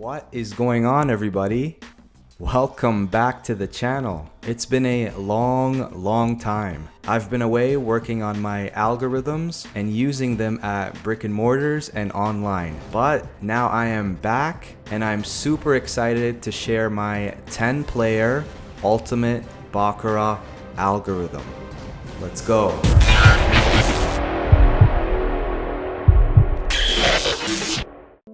What is going on, everybody? Welcome back to the channel. It's been a long time. I've been away working on my algorithms and using them at brick and mortars and online. But now I am back and I'm super excited to share my 10-player ultimate Baccarat algorithm. Let's go.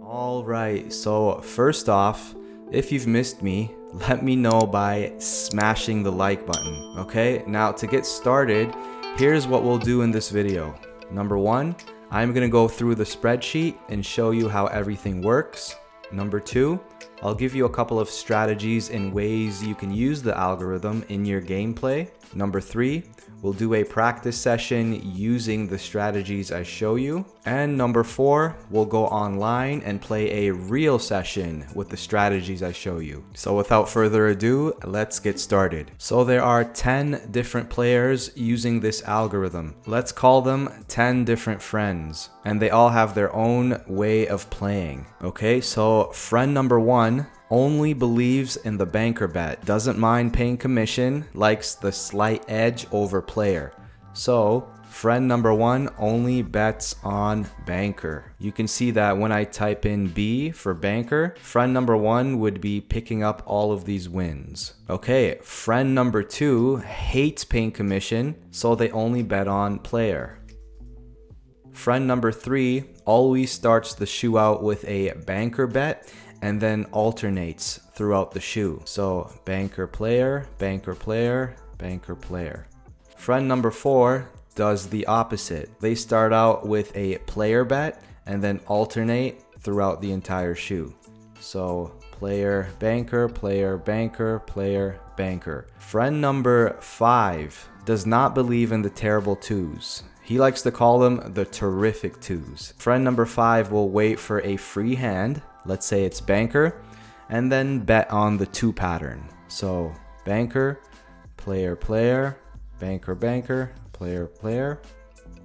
Alright, so first off, if you've missed me, let me know by smashing the like button, okay? Now to get started, here's what we'll do in this video. Number one, I'm gonna go through the spreadsheet and show you how everything works. Number two, I'll give you a couple of strategies and ways you can use the algorithm in your gameplay. Number three, we'll do a practice session using the strategies I show you. And number four, we'll go online and play a real session with the strategies I show you. So without further ado, let's get started. So there are 10 different players using this algorithm. Let's call them 10 different friends. And they all have their own way of playing. Okay, so friend number one only believes in the banker bet, doesn't mind paying commission, likes the slight edge over player. So friend number one only bets on banker. You can see that when I type in B for banker, friend number one would be picking up all of these wins. Okay, friend number two hates paying commission, so they only bet on player. Friend number three always starts the shoe out with a banker bet and then alternates throughout the shoe. So banker player, banker player, banker player. Friend number four does the opposite. They start out with a player bet and then alternate throughout the entire shoe. So player, banker, player, banker, player, banker. Friend number five does not believe in the terrible twos. He likes to call them the terrific twos. Friend number five will wait for a free hand. Let's say it's banker, and then bet on the two pattern. So banker, player, player, banker, banker, player, player,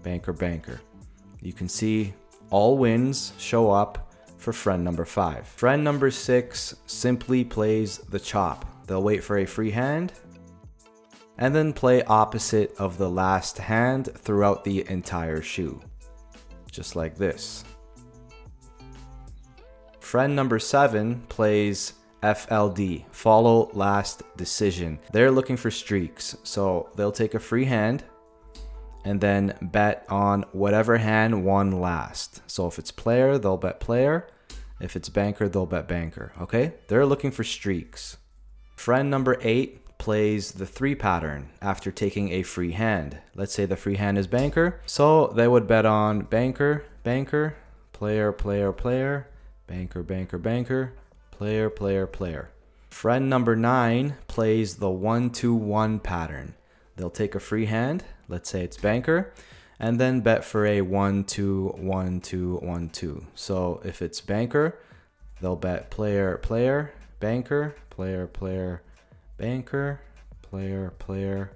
banker, banker. You can see all wins show up for friend number five. Friend number six simply plays the chop. They'll wait for a free hand and then play opposite of the last hand throughout the entire shoe. Just like this. Friend number seven plays FLD, follow last decision. They're looking for streaks, so they'll take a free hand and then bet on whatever hand won last. So if it's player, they'll bet player. If it's banker, they'll bet banker, okay? They're looking for streaks. Friend number eight plays the three pattern after taking a free hand. Let's say the free hand is banker, so they would bet on banker, banker, player, player, player, banker, banker, banker, player, player, player. Friend number nine plays the 1-2-1 pattern. They'll take a free hand, let's say it's banker, and then bet for a 1-2, 1-2, 1-2. So if it's banker, they'll bet player, player, banker, player, player, banker, player, player,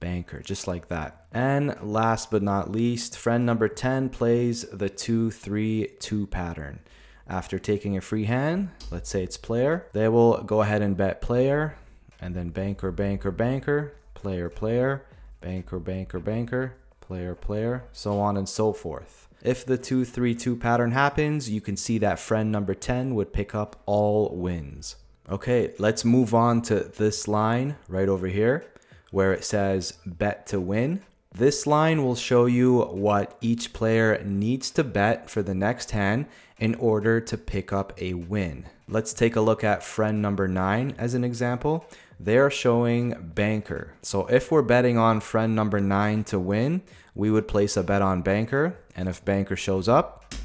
banker, just like that. And last but not least, friend number 10 plays the 2-3-2 pattern. After taking a free hand, let's say it's player, they will go ahead and bet player, and then banker, banker, banker, player, player, banker, banker, banker, player, player, so on and so forth. If the 2-3-2 pattern happens, you can see that friend number 10 would pick up all wins. Okay, let's move on to this line right over here where it says bet to win. This line will show you what each player needs to bet for the next hand in order to pick up a win. Let's take a look at friend number 9 as an example. They're showing banker. So if we're betting on friend number 9 to win, we would place a bet on banker. And if banker shows up,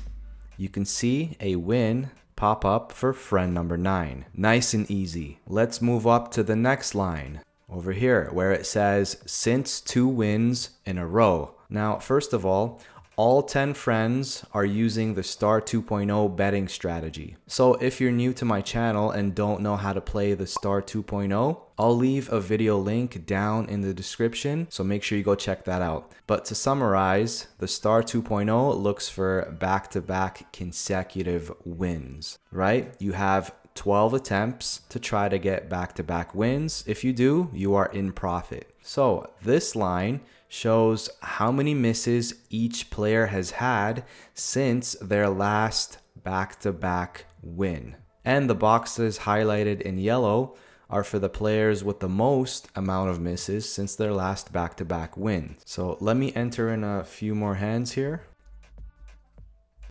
you can see a win pop up for friend number 9. Nice and easy. Let's move up to the next line over here where it says since 2 wins in a row. Now, first of all 10 friends are using the Star 2.0 betting strategy. So if you're new to my channel and don't know how to play the Star 2.0, I'll leave a video link down in the description, so make sure you go check that out. But to summarize, the Star 2.0 looks for back-to-back consecutive wins, right? You have 12 attempts to try to get back-to-back wins. If you do, you are in profit. So this line shows how many misses each player has had since their last back-to-back win. And the boxes highlighted in yellow are for the players with the most amount of misses since their last back-to-back win. So let me enter in a few more hands here.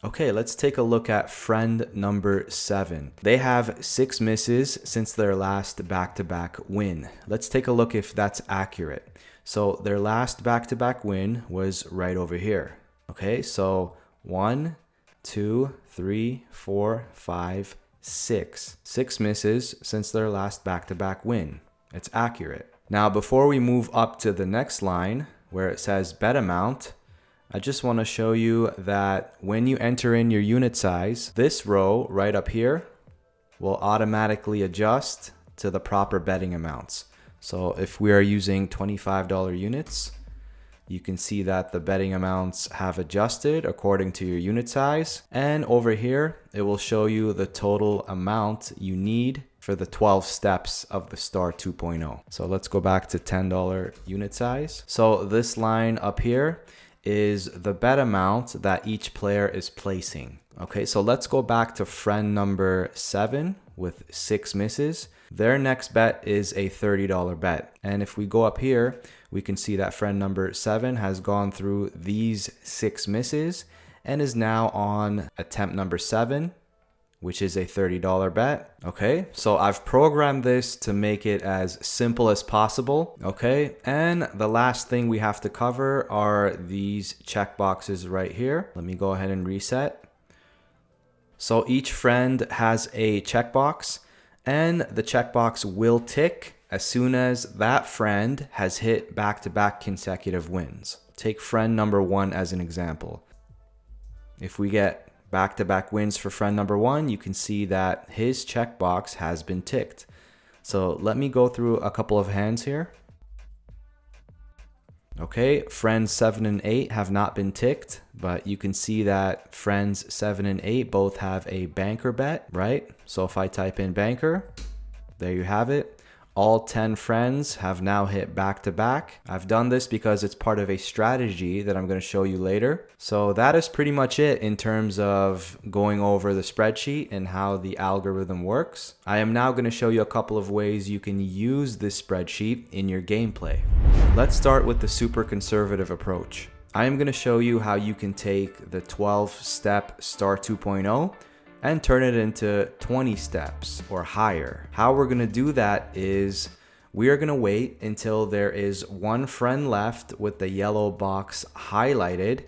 Okay, let's take a look at friend number 7. They have 6 misses since their last back-to-back win. Let's take a look if that's accurate. So their last back-to-back win was right over here. Okay, so 1, 2, 3, 4, 5, 6. 6 misses since their last back-to-back win. It's accurate. Now, before we move up to the next line where it says bet amount, I just want to show you that when you enter in your unit size, this row right up here will automatically adjust to the proper betting amounts. So if we are using $25 units, you can see that the betting amounts have adjusted according to your unit size. And over here, it will show you the total amount you need for the 12 steps of the Star 2.0. So let's go back to $10 unit size. So this line up here is the bet amount that each player is placing. Okay, so let's go back to friend number 7 with 6 misses. Their next bet is a $30 bet. And if we go up here, we can see that friend number 7 has gone through these 6 misses and is now on attempt number 7, which is a $30 bet. Okay, so I've programmed this to make it as simple as possible. Okay, and the last thing we have to cover are these check boxes right here. Let me go ahead and reset. So each friend has a checkbox, and the checkbox will tick as soon as that friend has hit back-to-back consecutive wins. Take friend number 1 as an example. If we get back-to-back wins for friend number 1, you can see that his checkbox has been ticked. So let me go through a couple of hands here. Okay, friends 7 and 8 have not been ticked, but you can see that friends 7 and 8 both have a banker bet, right? So if I type in banker, there you have it. All 10 friends have now hit back to back. I've done this because it's part of a strategy that I'm going to show you later. So that is pretty much it in terms of going over the spreadsheet and how the algorithm works. I am now going to show you a couple of ways you can use this spreadsheet in your gameplay. Let's start with the super conservative approach. I am going to show you how you can take the 12-step Star 2.0 and turn it into 20 steps or higher. How we're gonna do that is we are gonna wait until there is one friend left with the yellow box highlighted,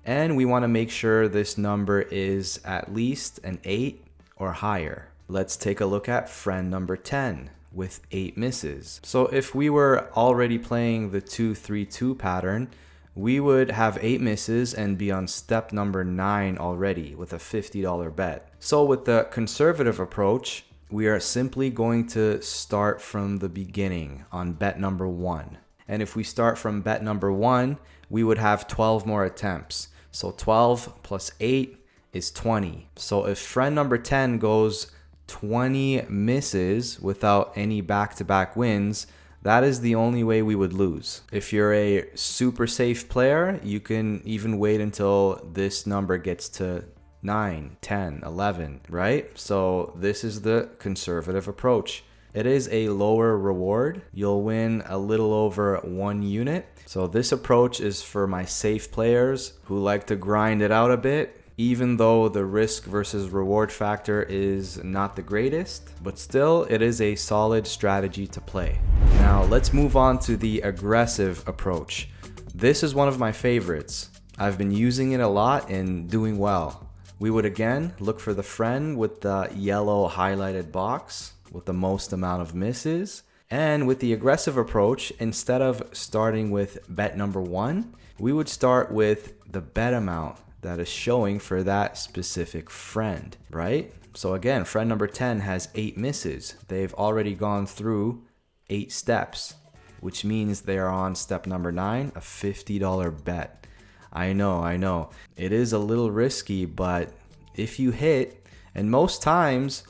and we wanna make sure this number is at least an 8 or higher. Let's take a look at friend number 10 with 8 misses. So if we were already playing the 2-3-2 pattern, we would have 8 misses and be on step number 9 already with a $50 bet. So with the conservative approach, we are simply going to start from the beginning on bet number 1. And if we start from bet number 1, we would have 12 more attempts. So 12 plus 8 is 20. So if friend number 10 goes 20 misses without any back-to-back wins, that is the only way we would lose. If you're a super safe player, you can even wait until this number gets to 9, 10, 11, right? So this is the conservative approach. It is a lower reward. You'll win a little over 1 unit. So this approach is for my safe players who like to grind it out a bit, even though the risk versus reward factor is not the greatest, but still it is a solid strategy to play. Now let's move on to the aggressive approach. This is one of my favorites. I've been using it a lot and doing well. We would again look for the friend with the yellow highlighted box with the most amount of misses. And with the aggressive approach, instead of starting with bet number 1, we would start with the bet amount that is showing for that specific friend, right? So again, friend number 10 has 8 misses. They've already gone through 8 steps, which means they are on step number 9, a $50 bet. I know. It is a little risky, but if you hit, and most times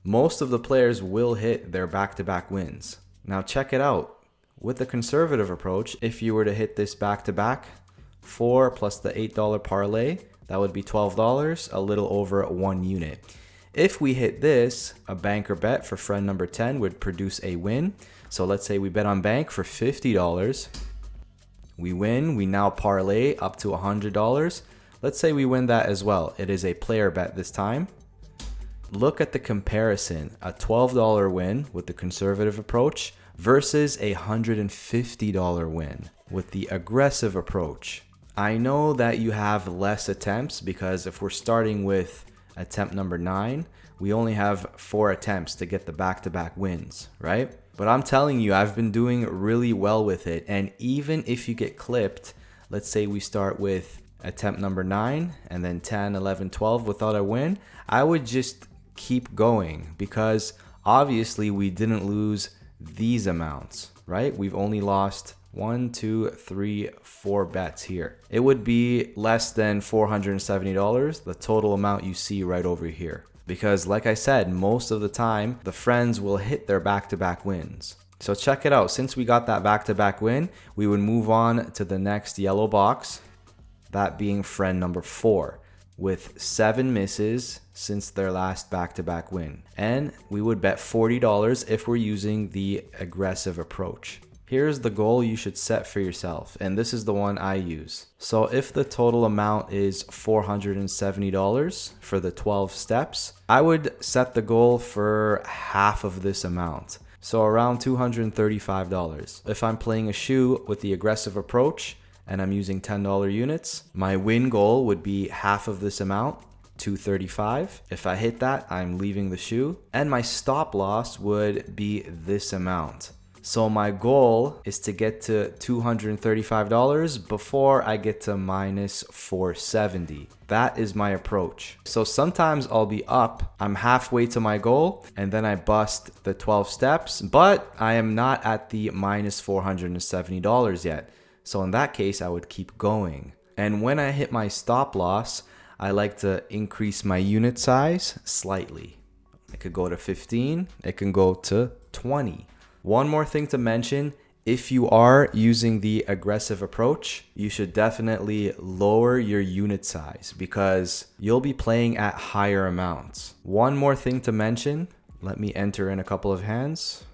most of the players will hit their back-to-back wins. Now check it out. With the conservative approach, if you were to hit this back-to-back, 4 plus the $8 parlay, that would be $12, a little over 1 unit. If we hit this, a banker bet for friend number 10 would produce a win. So let's say we bet on bank for $50. We win, we now parlay up to $100. Let's say we win that as well. It is a player bet this time. Look at the comparison, a $12 win with the conservative approach versus a $150 win with the aggressive approach. I know that you have less attempts because if we're starting with attempt number 9, we only have 4 attempts to get the back-to-back wins, right? But I'm telling you, I've been doing really well with it. And even if you get clipped, let's say we start with attempt number 9 and then 10, 11, 12 without a win, I would just keep going because obviously we didn't lose these amounts, right? We've only lost 1, 2, 3, 4 bets here. It would be less than $470, the total amount you see right over here. Because like I said, most of the time, the friends will hit their back-to-back wins. So check it out. Since we got that back-to-back win, we would move on to the next yellow box, that being friend number 4, with 7 misses since their last back-to-back win. And we would bet $40 if we're using the aggressive approach. Here's the goal you should set for yourself, and this is the one I use. So if the total amount is $470 for the 12 steps, I would set the goal for half of this amount. So around $235. If I'm playing a shoe with the aggressive approach and I'm using $10 units, my win goal would be half of this amount, $235. If I hit that, I'm leaving the shoe, and my stop loss would be this amount. So my goal is to get to $235 before I get to minus $470. That is my approach. So sometimes I'll be up, I'm halfway to my goal, and then I bust the 12 steps, but I am not at the minus $470 yet. So in that case, I would keep going. And when I hit my stop loss, I like to increase my unit size slightly. It could go to 15, it can go to 20. One more thing to mention, if you are using the aggressive approach, you should definitely lower your unit size because you'll be playing at higher amounts. One more thing to mention, let me enter in a couple of hands.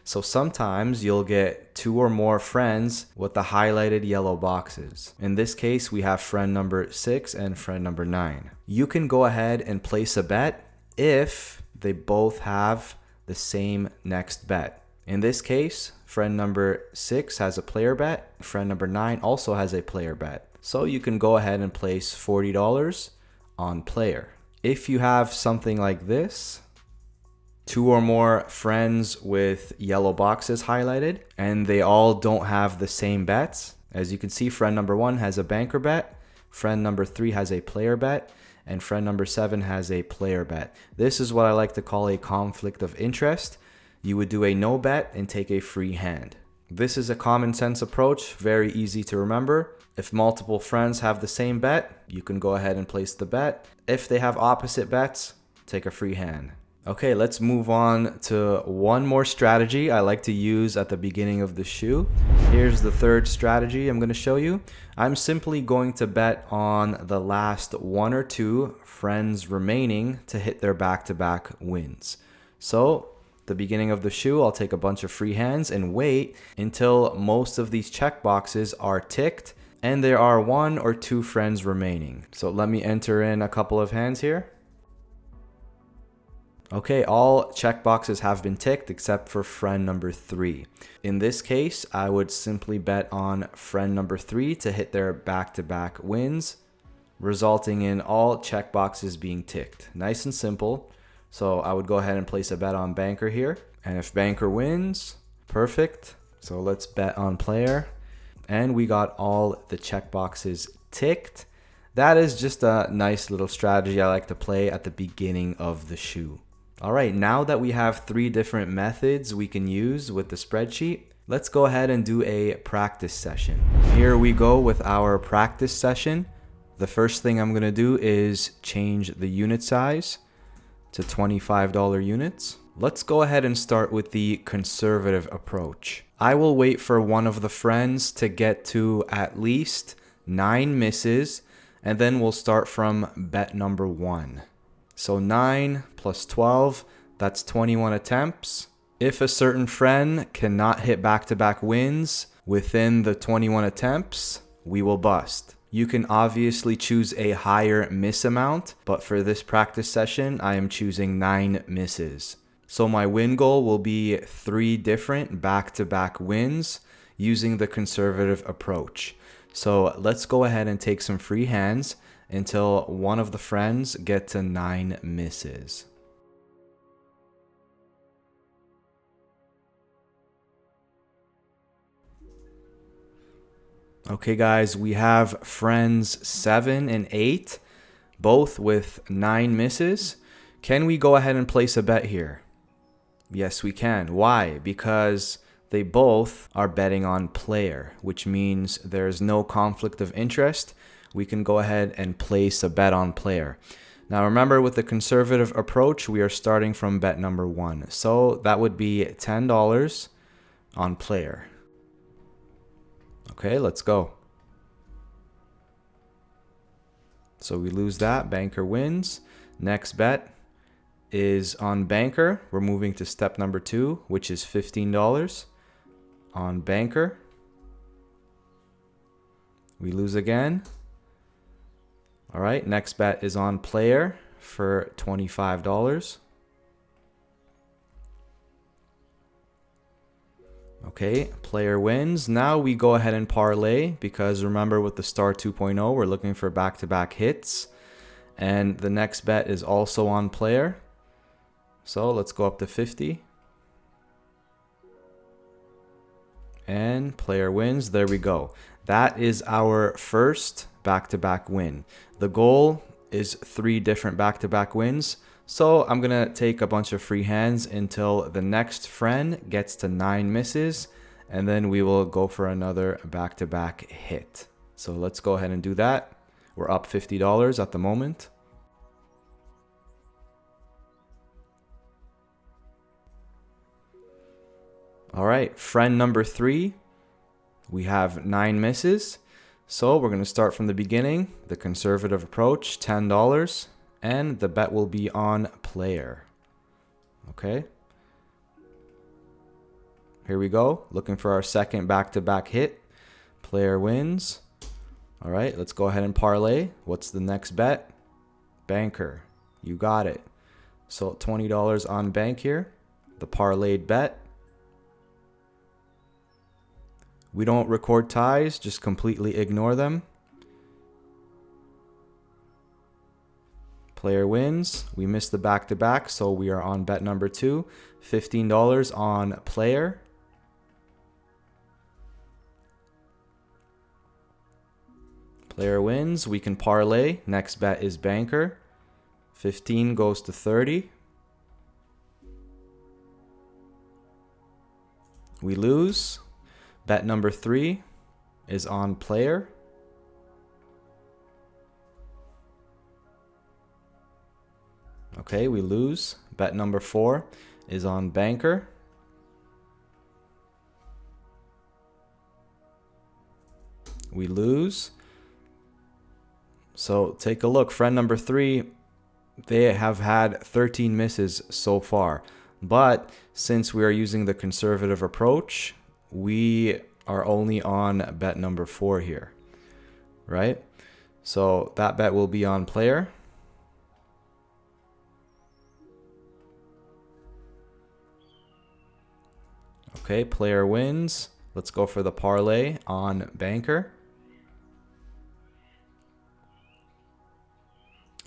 So sometimes you'll get 2 or more friends with the highlighted yellow boxes. In this case, we have friend number 6 and friend number 9. You can go ahead and place a bet if they both have the same next bet. In this case, friend number 6 has a player bet. Friend number 9 also has a player bet. So you can go ahead and place $40 on player. If you have something like this, 2 or more friends with yellow boxes highlighted, and they all don't have the same bets. As you can see, friend number 1 has a banker bet. Friend number 3 has a player bet. And friend number 7 has a player bet. This is what I like to call a conflict of interest. You would do a no bet and take a free hand. This is a common sense approach, very easy to remember. If multiple friends have the same bet, you can go ahead and place the bet. If they have opposite bets, take a free hand. Okay, let's move on to one more strategy I like to use at the beginning of the shoe. Here's the third strategy I'm going to show you. I'm simply going to bet on the last 1 or 2 friends remaining to hit their back-to-back wins. So, the beginning of the shoe, I'll take a bunch of free hands and wait until most of these check boxes are ticked and there are 1 or 2 friends remaining. So let me enter in a couple of hands here. Okay, all checkboxes have been ticked except for friend number 3. In this case, I would simply bet on friend number 3 to hit their back-to-back wins, resulting in all checkboxes being ticked. Nice and simple. So I would go ahead and place a bet on banker here. And if banker wins, perfect. So let's bet on player. And we got all the checkboxes ticked. That is just a nice little strategy I like to play at the beginning of the shoe. All right, now that we have 3 different methods we can use with the spreadsheet, let's go ahead and do a practice session. Here we go with our practice session. The first thing I'm going to do is change the unit size to $25 units. Let's go ahead and start with the conservative approach. I will wait for one of the friends to get to at least 9 misses, and then we'll start from bet number 1. So 9 plus 12, that's 21 attempts. If a certain friend cannot hit back-to-back wins within the 21 attempts, we will bust. You can obviously choose a higher miss amount, but for this practice session, I am choosing 9 misses. So my win goal will be 3 different back-to-back wins using the conservative approach. So let's go ahead and take some free hands until one of the friends get to 9 misses. Okay guys, we have friends 7 and 8, both with 9 misses. Can we go ahead and place a bet here? Yes, we can. Why? Because they both are betting on player, which means there's no conflict of interest. We can go ahead and place a bet on player. Now remember, with the conservative approach, we are starting from bet number 1. So that would be $10 on player. Okay, let's go. So we lose that, banker wins. Next bet is on banker. We're moving to step number 2, which is $15 on banker. We lose again. All right, next bet is on player for $25. Okay, player wins. Now we go ahead and parlay, because remember, with the star 2.0, we're looking for back-to-back hits. And the next bet is also on player. So let's go up to 50. And player wins. There we go. That is our first back-to-back win. The goal is 3 different back-to-back wins. So I'm going to take a bunch of free hands until the next friend gets to 9 misses. And then we will go for another back-to-back hit. So let's go ahead and do that. We're up $50 at the moment. All right, friend number 3, we have 9 misses. So we're going to start from the beginning, the conservative approach, $10, and the bet will be on player. Okay. Here we go, looking for our second back-to-back hit. Player wins. All right, let's go ahead and parlay. What's the next bet? Banker. You got it. So $20 on bank here, the parlayed bet. We don't record ties, just completely ignore them. Player wins. We missed the back-to-back, so we are on bet number 2. $15 on player. Player wins. We can parlay. Next bet is banker. 15 goes to 30. We lose. Bet number 3 is on player. Okay, we lose. Bet number 4 is on banker. We lose. So take a look. Friend number 3, they have had 13 misses so far. But since we are using the conservative approach, we are only on bet number 4 here, right? So that bet will be on player. Okay, player wins. Let's go for the parlay on banker.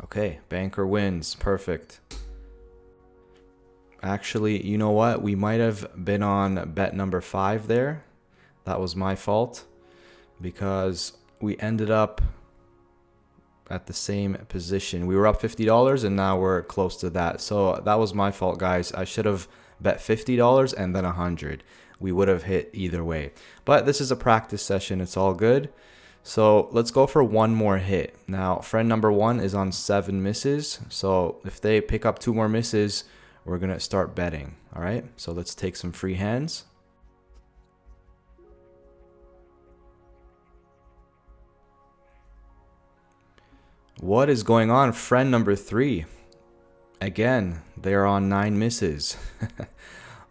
Okay, banker wins. Perfect. Actually, you know what? We might have been on bet number 5 there. That was my fault, because we ended up at the same position. We were up $50 and now we're close to that. So that was my fault, guys. I should have bet $50 and then 100. We would have hit either way. But this is a practice session. It's all good. So let's go for one more hit. Now, friend number 1 is on 7 misses. So if they pick up 2 more misses, we're going to start betting. All right, so let's take some free hands. What is going on? Friend number 3. Again, they are on 9 misses.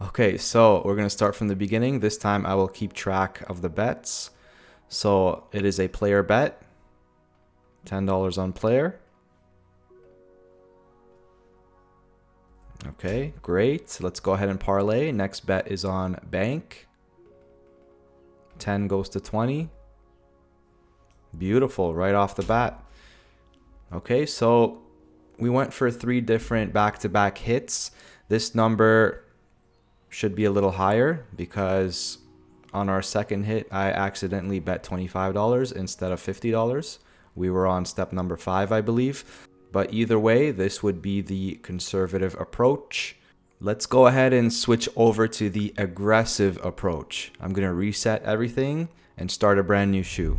Okay, so we're going to start from the beginning. This time I will keep track of the bets. So it is a player bet. $10 on player. Okay, great. Let's go ahead and parlay. Next bet is on bank. 10 goes to 20. Beautiful, right off the bat. Okay, so we went for 3 different back-to-back hits. This number should be a little higher because on our second hit, I accidentally bet $25 instead of $50. We were on step number 5, I believe. But either way, this would be the conservative approach. Let's go ahead and switch over to the aggressive approach. I'm going to reset everything and start a brand new shoe.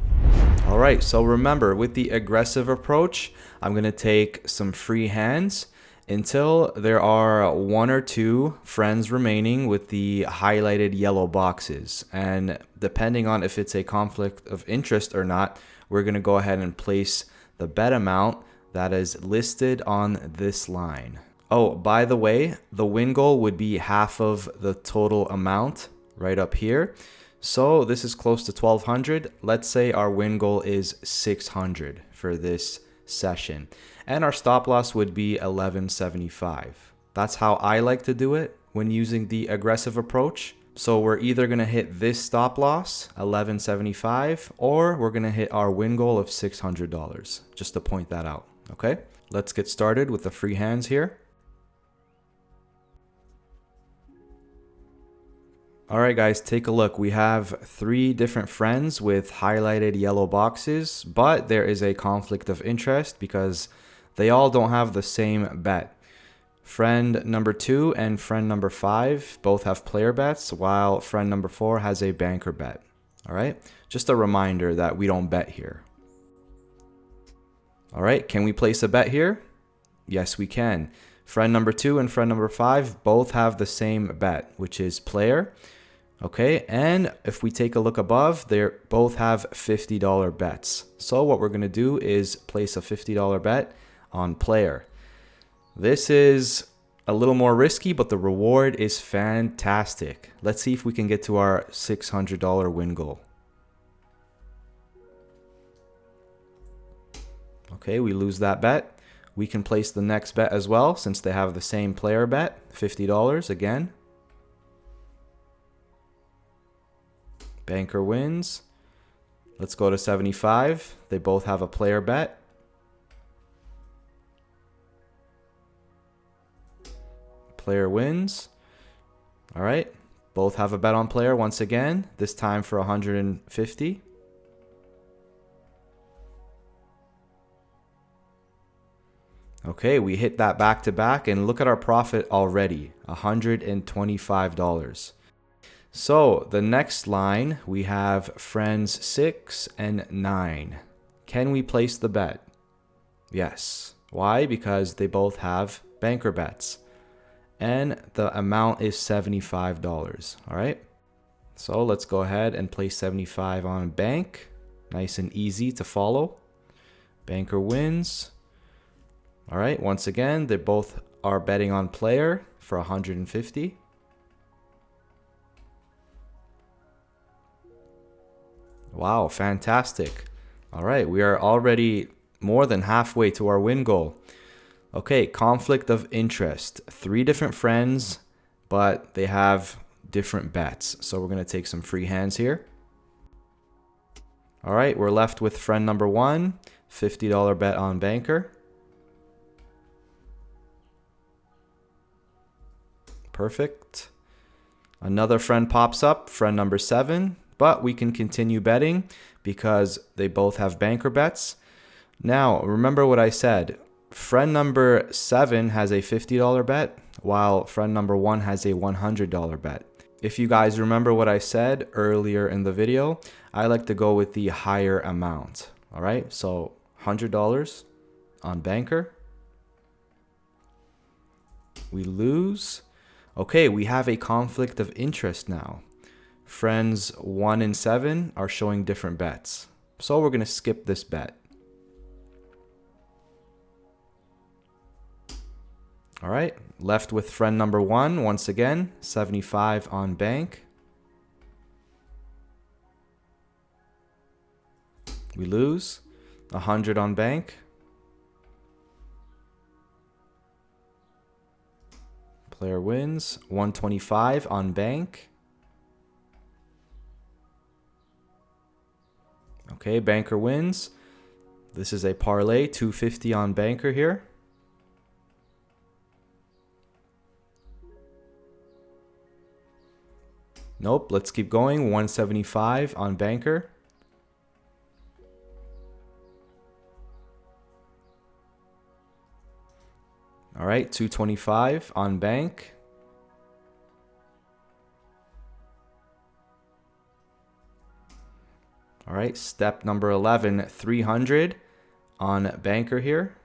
All right, so remember, with the aggressive approach, I'm going to take some free hands until there are 1 or 2 friends remaining with the highlighted yellow boxes. And depending on if it's a conflict of interest or not, we're going to go ahead and place the bet amount that is listed on this line. Oh, by the way, the win goal would be half of the total amount right up here. So this is close to 1,200. Let's say our win goal is 600 for this session. And our stop loss would be 1175. That's how I like to do it when using the aggressive approach. So we're either going to hit this stop loss, 1175, or we're going to hit our win goal of $600, just to point that out. Okay, let's get started with the free hands here. All right, guys, take a look. We have 3 different friends with highlighted yellow boxes, but there is a conflict of interest because they all don't have the same bet. Friend number 2 and friend number 5 both have player bets, while friend number 4 has a banker bet. All right, just a reminder that we don't bet here. All right, can we place a bet here? Yes, we can. Friend number 2 and friend number 5 both have the same bet, which is player. Okay, and if we take a look above, they both have $50 bets. So what we're going to do is place a $50 bet on player. This is a little more risky, but the reward is fantastic. Let's see if we can get to our $600 win goal. Okay, we lose that bet. We can place the next bet as well since they have the same player bet, $50 again. Banker wins. Let's go to 75. They both have a player bet. Player wins. All right. Both have a bet on player once again, this time for 150. Okay, we hit that back to back and look at our profit already, $125. So the next line, we have friends 6 and 9. Can we place the bet? Yes. Why? Because they both have banker bets. And the amount is $75. All right. So let's go ahead and place 75 on bank. Nice and easy to follow. Banker wins. All right. Once again, they both are betting on player for 150. Wow, fantastic. All right, we are already more than halfway to our win goal. Okay, conflict of interest. 3 different friends, but they have different bets. So we're going to take some free hands here. All right, we're left with friend number 1, $50 bet on banker. Perfect. Another friend pops up, friend number 7. But we can continue betting because they both have banker bets. Now, remember what I said. Friend number 7 has a $50 bet, while friend number 1 has a $100 bet. If you guys remember what I said earlier in the video, I like to go with the higher amount. All right, so $100 on banker. We lose. Okay, we have a conflict of interest now. Friends 1 and 7 are showing different bets. So we're going to skip this bet. All right, left with friend number 1 once again, 75 on bank. We lose. 100 on bank. Player wins. 125 on bank. Okay, banker wins. This is a parlay, 250 on banker here. Nope, let's keep going. 175 on banker. All right, 225 on bank. All right, step number 11, 300 on banker here.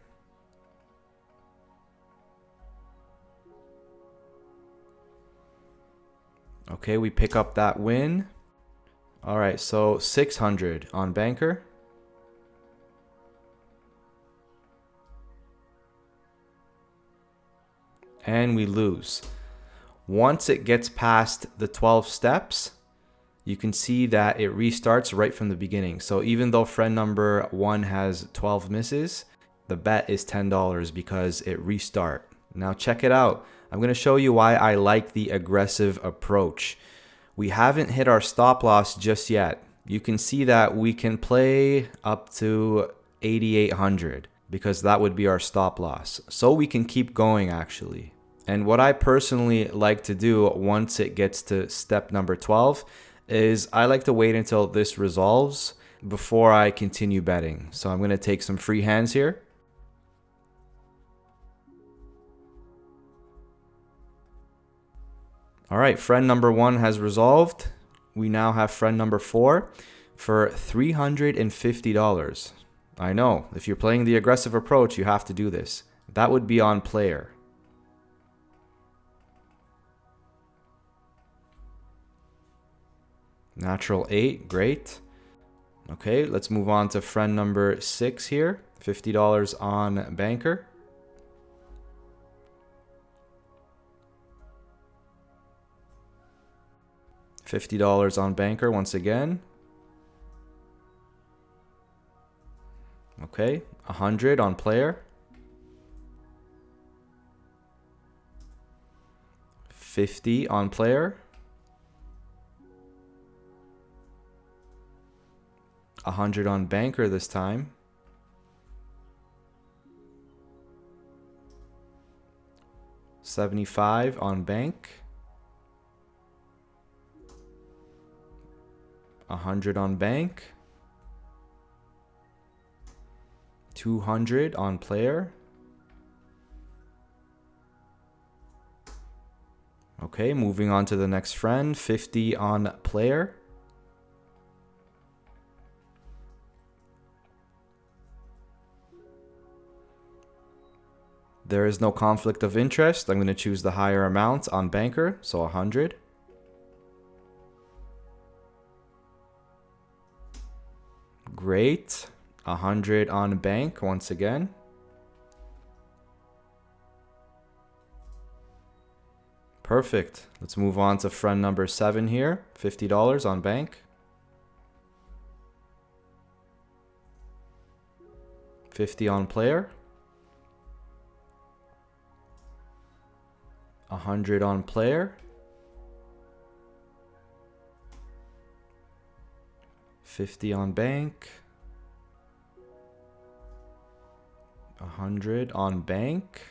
Okay, we pick up that win. All right, so 600 on banker. And we lose. Once it gets past the 12 steps, you can see that it restarts right from the beginning. So even though friend number 1 has 12 misses, the bet is $10 because it restart. Now check it out. I'm going to show you why I like the aggressive approach. We haven't hit our stop loss just yet. You can see that we can play up to 8,800 because that would be our stop loss. So we can keep going actually. And what I personally like to do once it gets to step number 12 is I like to wait until this resolves before I continue betting. So I'm going to take some free hands here. All right, friend number 1 has resolved. We now have friend number 4 for $350. I know, if you're playing the aggressive approach, you have to do this. That would be on player. Natural 8, great. Okay, let's move on to friend number 6 here. $50 on banker. $50 on banker once again. Okay, 100 on player. 50 on player. 100 on banker this time. $75 on bank. 100 on bank. 200 on player. Okay, moving on to the next friend. 50 on player. There is no conflict of interest. I'm going to choose the higher amount on banker, so 100. Great. 100 on bank once again. Perfect. Let's move on to friend number 7 here. $50 on bank. 50 on player. 100 on player. 50 on bank. 100 on bank.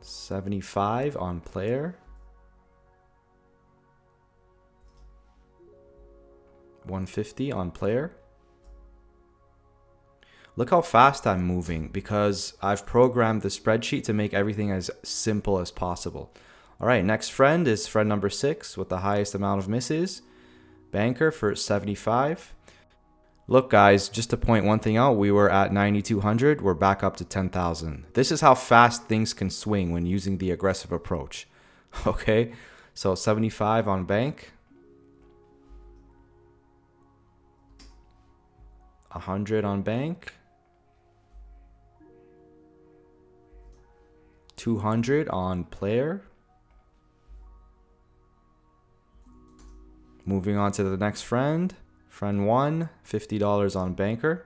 75 on player. 150 on player. Look how fast I'm moving because I've programmed the spreadsheet to make everything as simple as possible. All right, next friend is friend number 6 with the highest amount of misses. Banker for 75. Look guys, just to point one thing out, we were at 9,200, we're back up to 10,000. This is how fast things can swing when using the aggressive approach. Okay, so 75 on bank. 100 on bank. 200 on player. Moving on to the next friend. Friend 1, $50 on banker.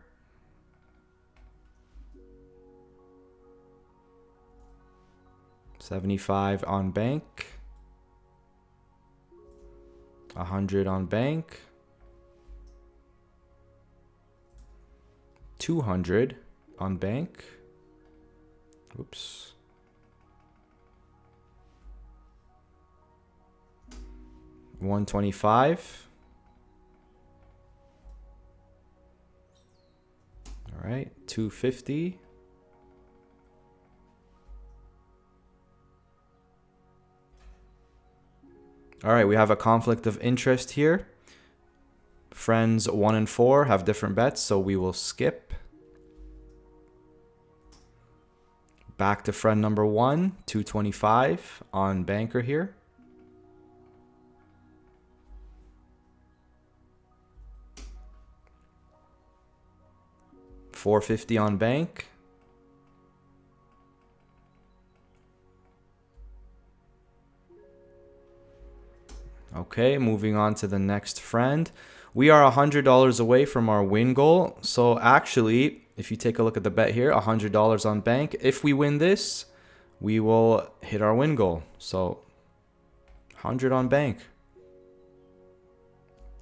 $75 on bank. 100 on bank. 200 on bank. Oops. 125. All right, 250. All right, we have a conflict of interest here. Friends 1 and 4 have different bets, so we will skip. Back to friend number 1, 225 on banker here. $450 on bank. Okay, moving on to the next friend. We are $100 away from our win goal. So actually, if you take a look at the bet here, $100 on bank. If we win this, we will hit our win goal. So 100 on bank.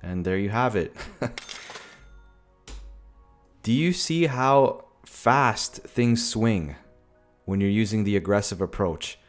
And there you have it. Do you see how fast things swing when you're using the aggressive approach?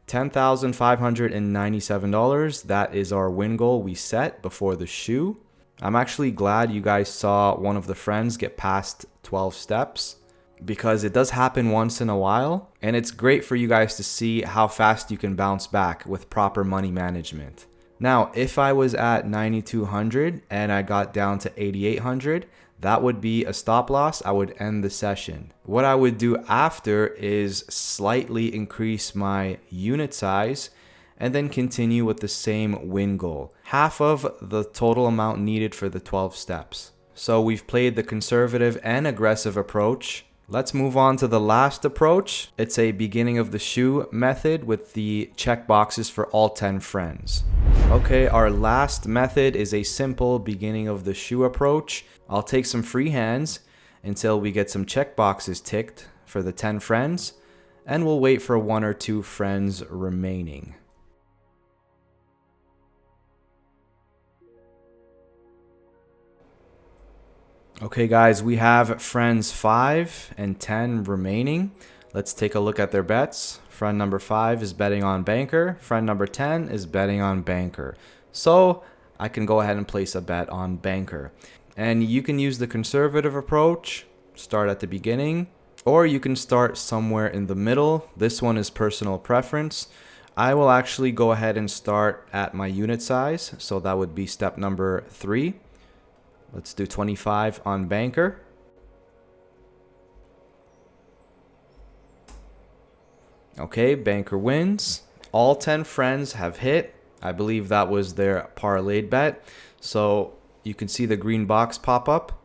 $10,597. That is our win goal we set before the shoe. I'm actually glad you guys saw one of the friends get past 12 steps because it does happen once in a while. And it's great for you guys to see how fast you can bounce back with proper money management. Now, if I was at 9,200 and I got down to 8,800, that would be a stop loss. I would end the session. What I would do after is slightly increase my unit size and then continue with the same win goal. Half of the total amount needed for the 12 steps. So we've played the conservative and aggressive approach. Let's move on to the last approach. It's a beginning of the shoe method with the check boxes for all 10 friends. Okay, our last method is a simple beginning of the shoe approach. I'll take some free hands until we get some check boxes ticked for the 10 friends, and we'll wait for 1 or 2 friends remaining. Okay guys, we have friends 5 and 10 remaining. Let's take a look at their bets. Friend number 5 is betting on banker. Friend number 10 is betting on banker. So I can go ahead and place a bet on banker. And you can use the conservative approach, start at the beginning, or you can start somewhere in the middle. This one is personal preference. I will actually go ahead and start at my unit size. So that would be step number 3. Let's do 25 on banker. Okay, banker wins. All 10 friends have hit. I believe that was their parlayed bet. So you can see the green box pop up.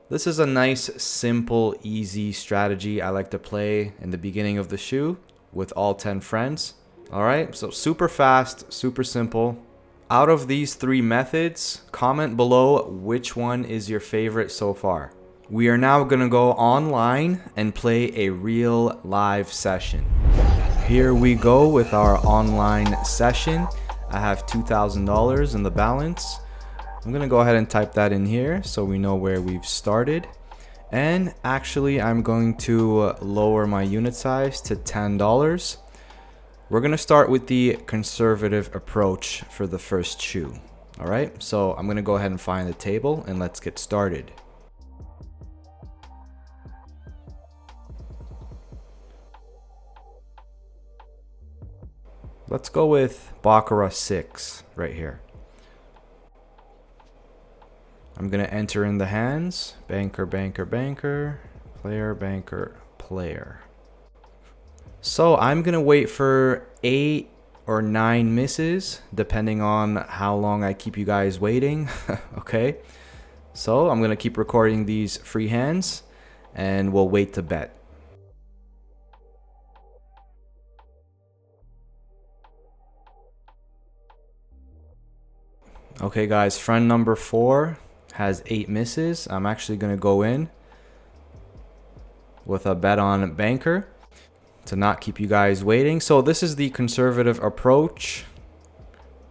This is a nice, simple, easy strategy I like to play in the beginning of the shoe with all 10 friends. All right, so super fast, super simple. Out of these 3 methods, comment below which one is your favorite so far. We are now going to go online and play a real live session. Here we go with our online session. I have $2,000 in the balance. I'm going to go ahead and type that in here so we know where we've started. And actually, I'm going to lower my unit size to $10. We're going to start with the conservative approach for the first shoe. All right, so I'm going to go ahead and find the table and let's get started. Let's go with Baccarat 6 right here. I'm going to enter in the hands. Banker, banker, banker. Player, banker, player. So I'm going to wait for 8 or 9 misses, depending on how long I keep you guys waiting. Okay. So I'm going to keep recording these free hands and we'll wait to bet. Okay guys, friend number 4 has 8 misses. I'm actually going to go in with a bet on banker to not keep you guys waiting. So this is the conservative approach.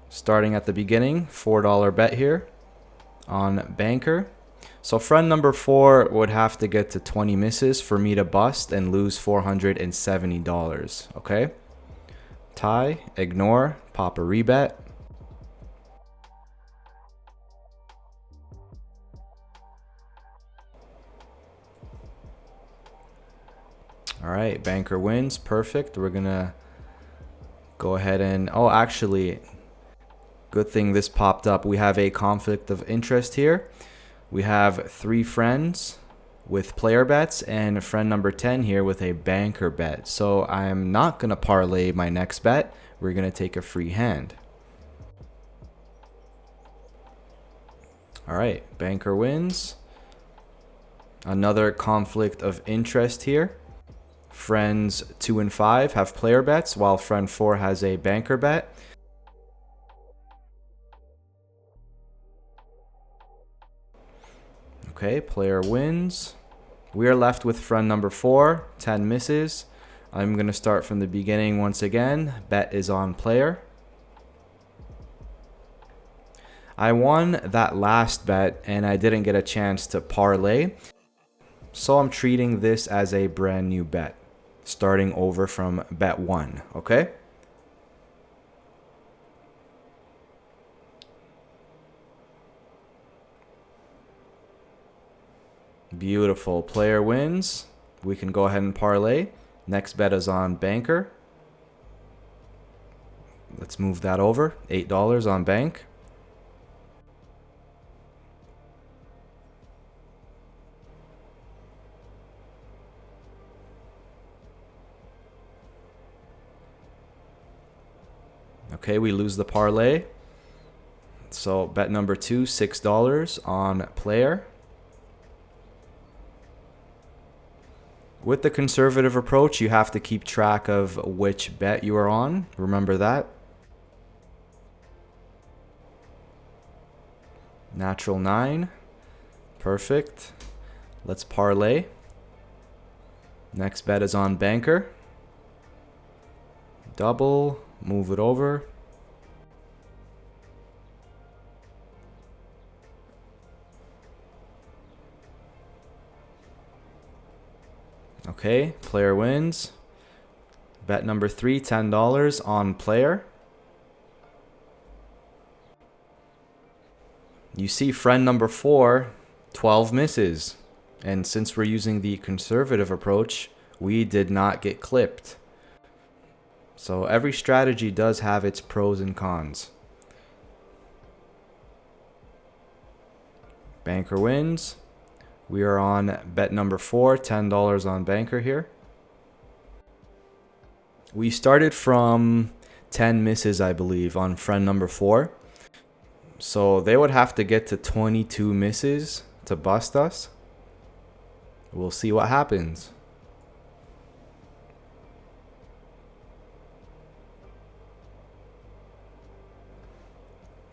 Starting at the beginning, $4 bet here on banker. So friend number 4 would have to get to 20 misses for me to bust and lose $470. Okay. Tie, ignore, pop a rebet. All right, banker wins. Perfect. We're gonna go ahead and, oh, actually, good thing this popped up. We have a conflict of interest here. We have 3 friends with player bets and friend number 10 here with a banker bet. So I'm not gonna parlay my next bet. We're gonna take a free hand. All right, banker wins. Another conflict of interest here. Friends 2 and 5 have player bets, while friend 4 has a banker bet. Okay, player wins. We are left with friend number 4, 10 misses. I'm going to start from the beginning once again. Bet is on player. I won that last bet and I didn't get a chance to parlay. So I'm treating this as a brand new bet, starting over from bet 1, okay? Beautiful. Player wins. We can go ahead and parlay. Next bet is on banker. Let's move that over. $8 on bank. Okay, we lose the parlay. So bet number 2, $6 on player. With the conservative approach, you have to keep track of which bet you are on. Remember that. Natural 9. Perfect. Let's parlay. Next bet is on banker. Double. Move it over. Okay, player wins. Bet number 3, $10 on player. You see friend number 4, 12 misses. And since we're using the conservative approach, we did not get clipped. So every strategy does have its pros and cons. Banker wins. We are on bet number 4, $10 on banker here. We started from 10 misses, I believe, on friend number 4. So they would have to get to 22 misses to bust us. We'll see what happens.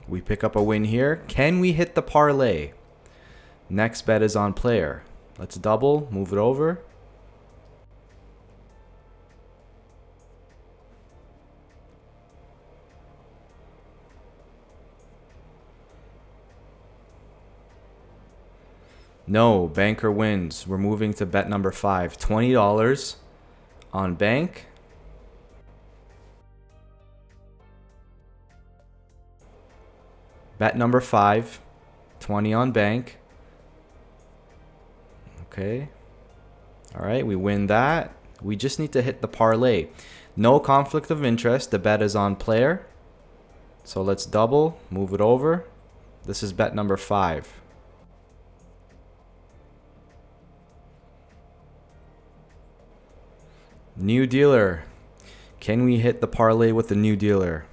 We pick up a win here. Can we hit the parlay? Next bet is on player. Let's double, move it over. No, banker wins. We're moving to bet number 5. $20 on bank. Bet number 5. 20 on bank. Okay. All right, we win that. We just need to hit the parlay. No conflict of interest. The bet is on player. So let's double, move it over. This is bet number 5. New dealer. Can we hit the parlay with the new dealer?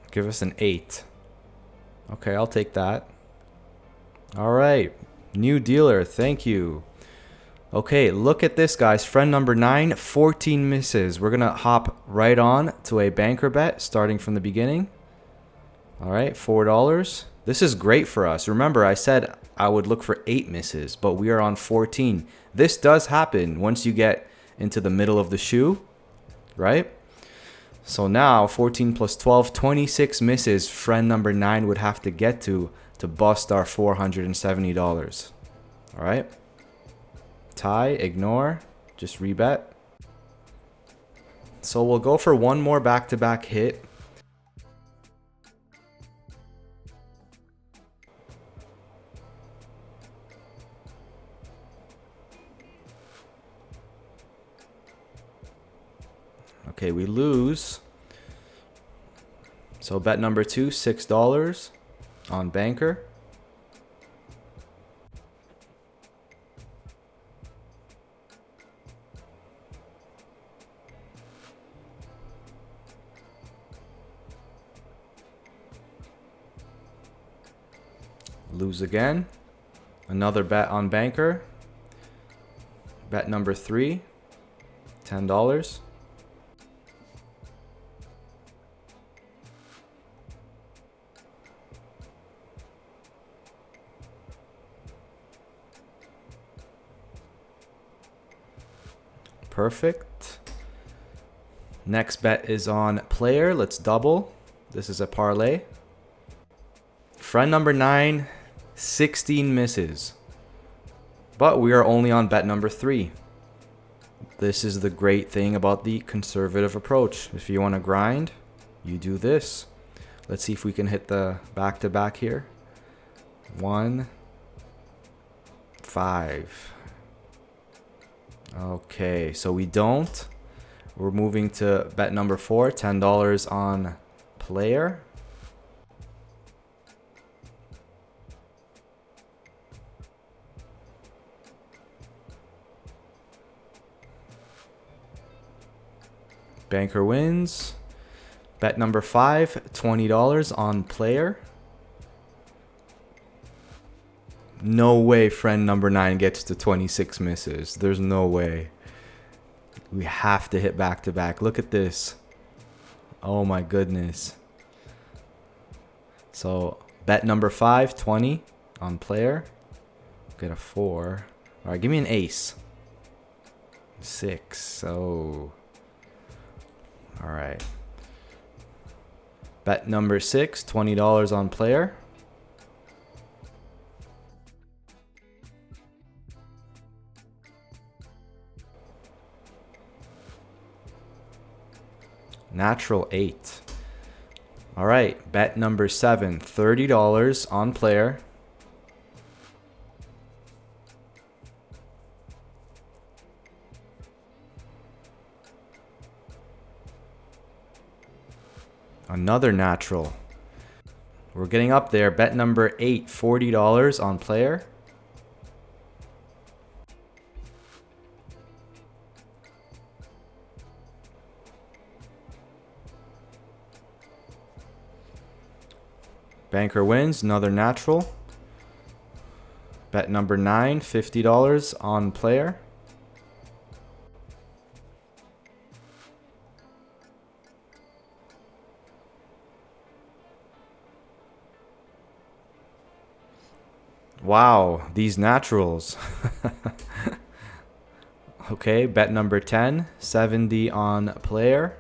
Give us an 8. Okay, I'll take that. All right, new dealer, thank you. Okay, look at this, guys. Friend number 9, 14 misses. We're gonna hop right on to a banker bet starting from the beginning. All right, $4. This is great for us. Remember, I said I would look for 8 misses, but we are on 14. This does happen once you get into the middle of the shoe, right? So now 14 plus 12, 26 misses friend number 9 would have to get to bust our $470. All right. Tie, ignore, just rebet. So we'll go for one more back-to-back hit. Okay, we lose. So bet number 2, $6 on banker. Lose again. Another bet on banker. Bet number 3, $10. Perfect. Next bet is on player. Let's double. This is a parlay. Friend number 9, 16 misses. But we are only on bet number 3. This is the great thing about the conservative approach. If you want to grind, you do this. Let's see if we can hit the back-to-back here. 1, 5. Okay, so we don't. We're moving to bet number 4, $10 on player. Banker wins. Bet number 5, $20 on player. No way friend number 9 gets to 26 misses. There's no way. We have to hit back to back. Look at this. Oh my goodness. So bet number 5, 20 on player. Get a 4. All right, give me an ace. 6. So, all right. Bet number 6, $20 on player. Natural 8. All right, bet number 7, $30 on player. Another natural. We're getting up there. Bet number 8, $40 on player. Banker wins, another natural. Bet number 9, $50 on player. Wow, these naturals. Okay, bet number 10, $70 on player.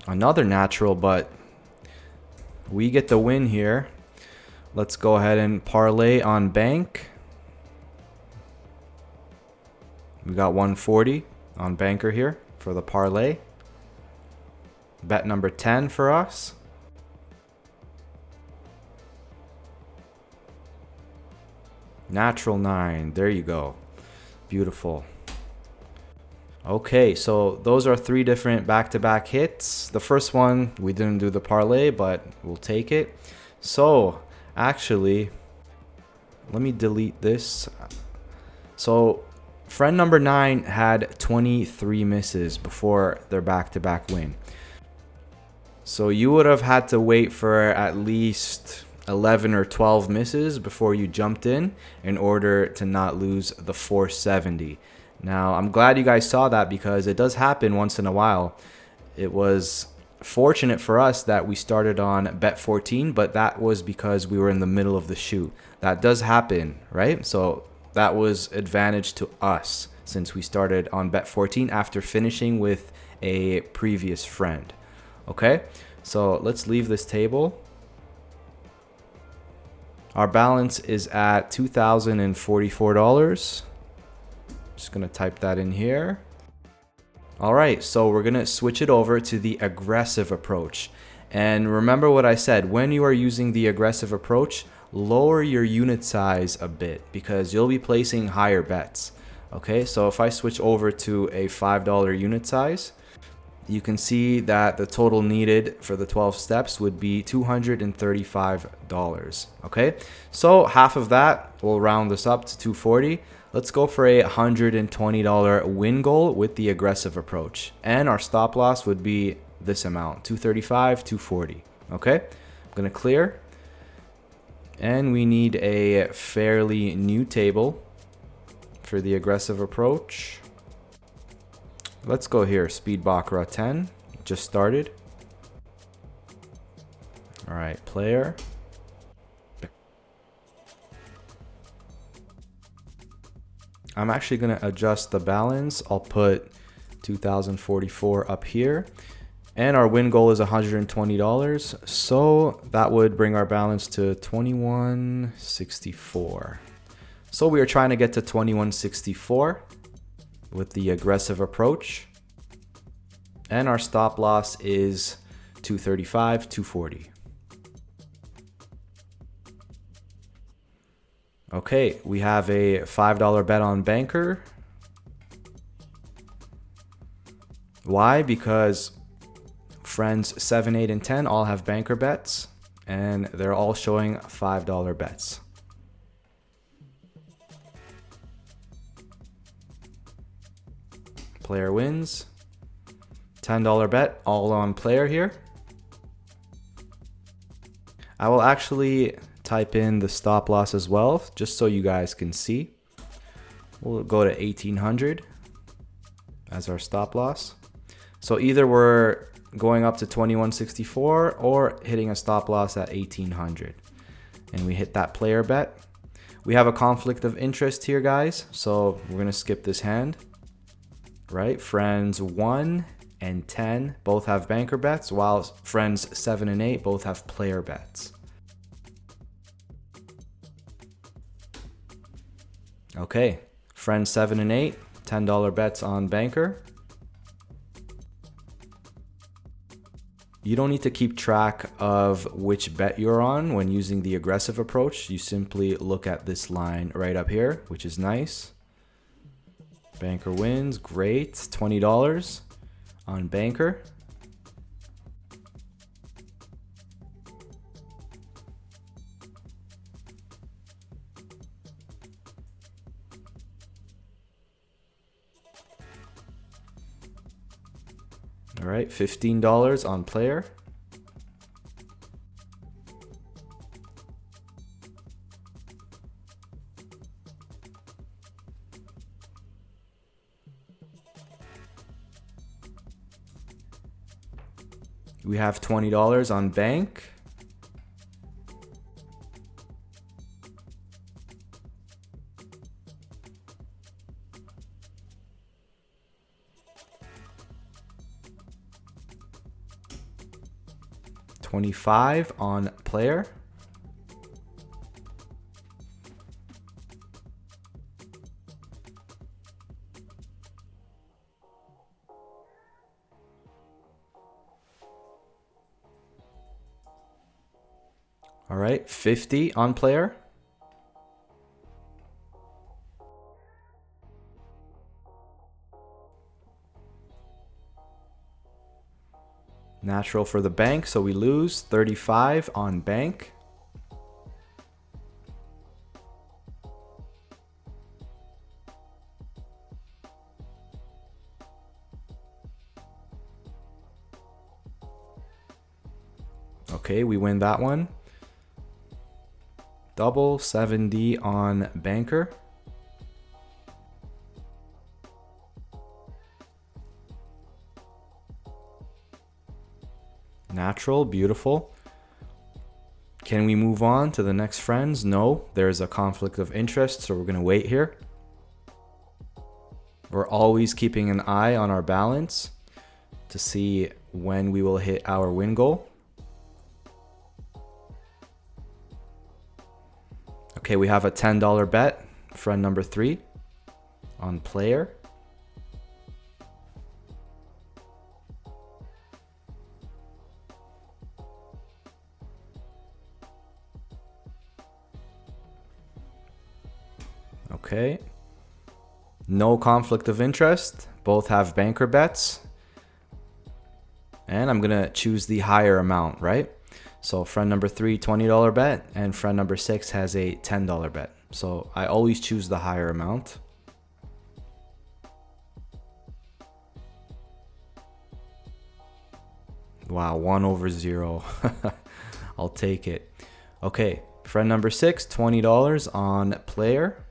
Another natural, but we get the win here. Let's go ahead and parlay on bank. We got 140 on banker here for the parlay. Bet number 10 for us. Natural 9. There you go. Beautiful. Okay, so those are 3 different back-to-back hits. The first one, we didn't do the parlay, but we'll take it. So, actually, let me delete this. So, friend number 9 had 23 misses before their back-to-back win. So you would have had to wait for at least 11 or 12 misses before you jumped in order to not lose the 470. Now, I'm glad you guys saw that because it does happen once in a while. It was fortunate for us that we started on bet 14, but that was because we were in the middle of the shoot. That does happen, right? So that was advantage to us since we started on bet 14 after finishing with a previous friend. Okay, so let's leave this table. Our balance is at $2,044. Just gonna type that in here. All right, so we're gonna switch it over to the aggressive approach. And remember what I said, when you are using the aggressive approach, lower your unit size a bit because you'll be placing higher bets. Okay, so if I switch over to a $5 unit size, you can see that the total needed for the 12 steps would be $235. Okay, so half of that, we'll round this up to $240. Let's go for a $120 win goal with the aggressive approach. And our stop loss would be this amount, $235, $240. Okay, I'm gonna clear. And we need a fairly new table for the aggressive approach. Let's go here, speed baccarat 10, just started. All right, player. I'm actually gonna adjust the balance. I'll put 2,044 up here. And our win goal is $120. So that would bring our balance to 2164. So we are trying to get to 2164. With the aggressive approach, and our stop loss is 235, 240. Okay, we have a $5 bet on banker. Why? Because friends 7, 8, and 10 all have banker bets, and they're all showing $5 bets. Player wins. $10 bet, all on player here. I will actually type in the stop loss as well, just so you guys can see. We'll go to 1800 as our stop loss. So either we're going up to 2164 or hitting a stop loss at 1800. And we hit that player bet. We have a conflict of interest here, guys, so we're gonna skip this hand. Right, friends 1 and 10 both have banker bets, while friends 7 and 8 both have player bets. Okay, friends 7 and 8, $10 bets on banker. You don't need to keep track of which bet you're on when using the aggressive approach. You simply look at this line right up here, which is nice. Banker wins, great, $20 on banker. All right, $15 on player. We have $20 on bank. $25 on player. All right, 50 on player. Natural for the bank, so we lose. 35 on bank. Okay, we win that one. Double, 70 on banker. Natural, beautiful. Can we move on to the next friends? No, there's a conflict of interest, so we're gonna wait here. We're always keeping an eye on our balance to see when we will hit our win goal. Okay, we have a $10 bet, friend number 3 on player. Okay, no conflict of interest, both have banker bets, and I'm gonna choose the higher amount, right? So friend number 3, $20 bet, and friend number 6 has a $10 bet. So I always choose the higher amount. Wow, 1/0. I'll take it. Okay, friend number 6, $20 on player.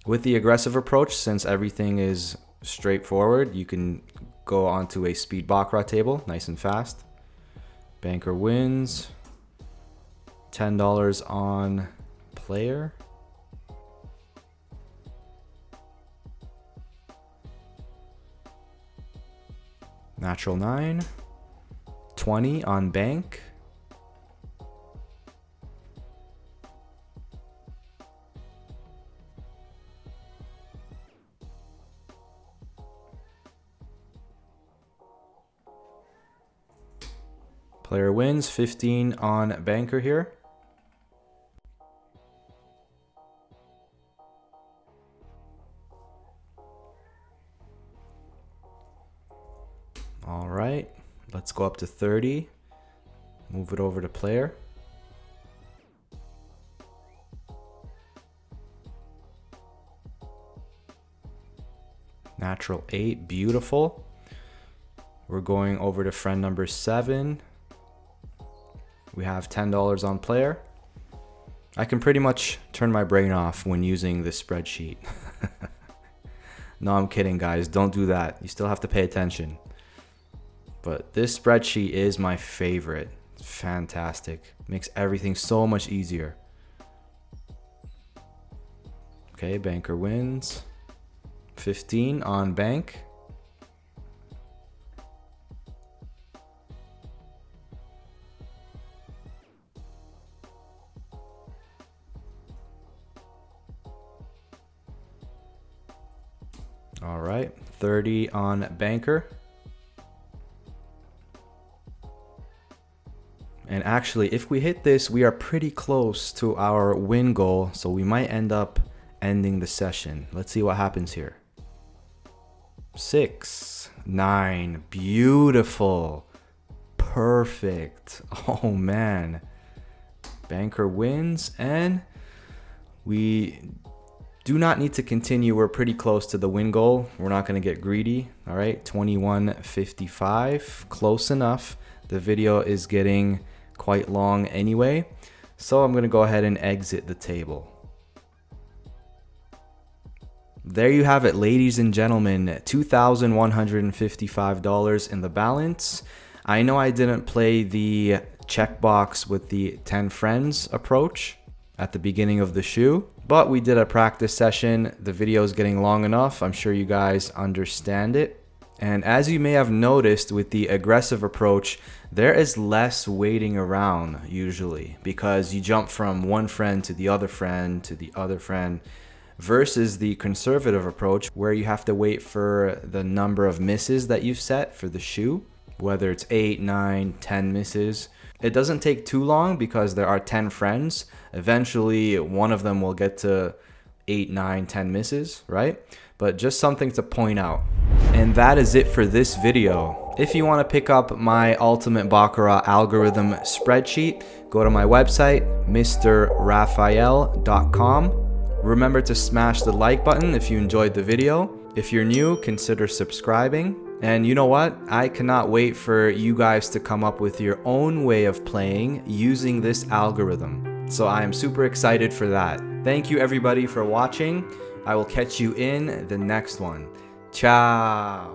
With the aggressive approach, since everything is straightforward, you can go onto a speed baccarat table, nice and fast. Banker wins. $10 on player. Natural 9. 20 on bank. Player wins. 15 on banker here. All right, let's go up to 30. Move it over to player. Natural 8, beautiful. We're going over to friend number 7. We have $10 on player. I can pretty much turn my brain off when using this spreadsheet. No, I'm kidding, guys. Don't do that. You still have to pay attention. But this spreadsheet is my favorite. It's fantastic. Makes everything so much easier. Okay, banker wins. 15 on bank. All right, 30 on banker. And actually, if we hit this, we are pretty close to our win goal, so we might end up ending the session. Let's see what happens here. 6, 9, beautiful, perfect. Oh man, banker wins, and we do not need to continue. We're pretty close to the win goal. We're not going to get greedy. All right, 21.55, close enough. The video is getting quite long anyway, so I'm going to go ahead and exit the table. There you have it, ladies and gentlemen, $2,155 in the balance. I know I didn't play the checkbox with the 10 friends approach at the beginning of the shoe, but we did a practice session. The video is getting long enough. I'm sure you guys understand it. And as you may have noticed with the aggressive approach, there is less waiting around usually, because you jump from one friend to the other friend to the other friend, versus the conservative approach where you have to wait for the number of misses that you've set for the shoe. whether it's 8, 9, 10 misses. It doesn't take too long because there are 10 friends. Eventually, one of them will get to 8, 9, 10 misses, right? But just something to point out. And that is it for this video. If you want to pick up my ultimate Baccarat algorithm spreadsheet, go to my website, misterrafael.com. Remember to smash the like button if you enjoyed the video. If you're new, consider subscribing. And you know what? I cannot wait for you guys to come up with your own way of playing using this algorithm. So I am super excited for that. Thank you everybody for watching. I will catch you in the next one. Ciao.